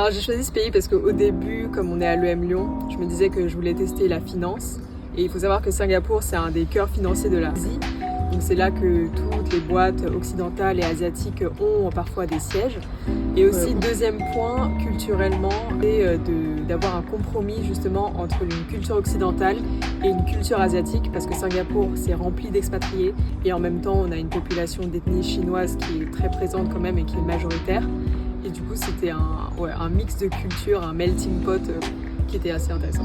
Alors j'ai choisi ce pays parce qu'au début, comme on est à l'EM Lyon, je me disais que je voulais tester la finance. Et il faut savoir que Singapour, c'est un des cœurs financiers de l'Asie. Donc c'est là que toutes les boîtes occidentales et asiatiques ont parfois des sièges. Et aussi, deuxième point, culturellement, c'est d'avoir un compromis justement entre une culture occidentale et une culture asiatique, parce que Singapour, c'est rempli d'expatriés et en même temps, on a une population d'ethnie chinoise qui est très présente quand même et qui est majoritaire. Et du coup, c'était un mix de cultures, un melting pot qui était assez intéressant.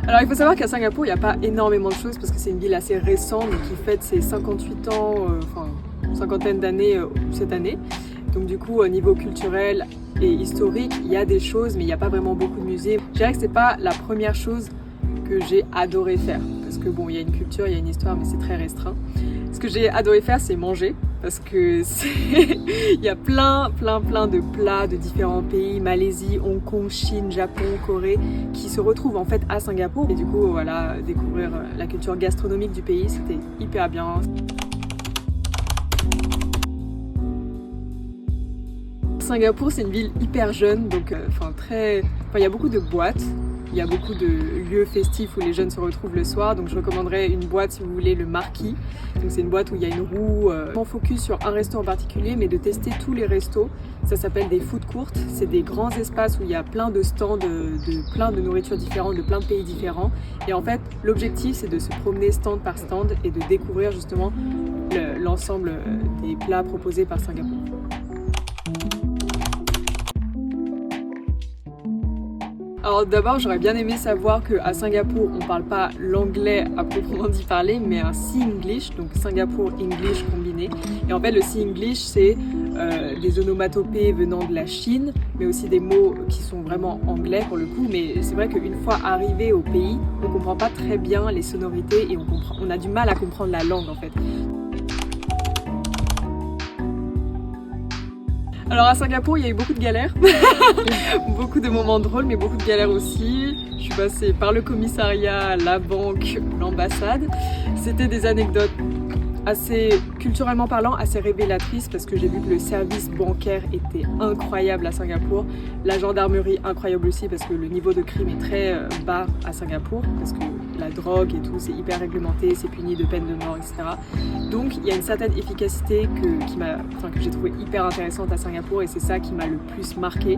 Alors il faut savoir qu'à Singapour, il n'y a pas énormément de choses parce que c'est une ville assez récente qui fête ses 58 ans, une cinquantaine d'années cette année. Donc du coup, au niveau culturel et historique, il y a des choses, mais il n'y a pas vraiment beaucoup de musées. Je dirais que c'est pas la première chose que j'ai adoré faire. Parce que bon, il y a une culture, il y a une histoire, mais c'est très restreint. Ce que j'ai adoré faire, c'est manger. Parce que il y a plein de plats de différents pays, Malaisie, Hong Kong, Chine, Japon, Corée, qui se retrouvent en fait à Singapour. Et du coup, voilà, découvrir la culture gastronomique du pays, c'était hyper bien. Singapour, c'est une ville hyper jeune, donc il y a beaucoup de boîtes. Il y a beaucoup de lieux festifs où les jeunes se retrouvent le soir, donc je recommanderais une boîte si vous voulez, le Marquis. Donc c'est une boîte où il y a une roue, on focus sur un resto en particulier, mais de tester tous les restos. Ça s'appelle des food courts, c'est des grands espaces où il y a plein de stands de plein de nourritures différentes, de plein de pays différents. Et en fait, l'objectif c'est de se promener stand par stand et de découvrir justement l'ensemble des plats proposés par Singapour. Alors d'abord, j'aurais bien aimé savoir qu'à Singapour, on ne parle pas l'anglais à proprement dit parler, mais un Singlish, donc Singapour English combiné. Et en fait, le Singlish, c'est des onomatopées venant de la Chine, mais aussi des mots qui sont vraiment anglais pour le coup. Mais c'est vrai qu'une fois arrivé au pays, on ne comprend pas très bien les sonorités et on a du mal à comprendre la langue en fait. Alors à Singapour, il y a eu beaucoup de galères, beaucoup de moments drôles, mais beaucoup de galères aussi. Je suis passée par le commissariat, la banque, l'ambassade. C'était des anecdotes assez, culturellement parlant, assez révélatrices parce que j'ai vu que le service bancaire était incroyable à Singapour. La gendarmerie incroyable aussi parce que le niveau de crime est très bas à Singapour parce que la drogue et tout, c'est hyper réglementé, c'est puni de peine de mort, etc. Donc il y a une certaine efficacité que j'ai trouvé hyper intéressante à Singapour et c'est ça qui m'a le plus marqué.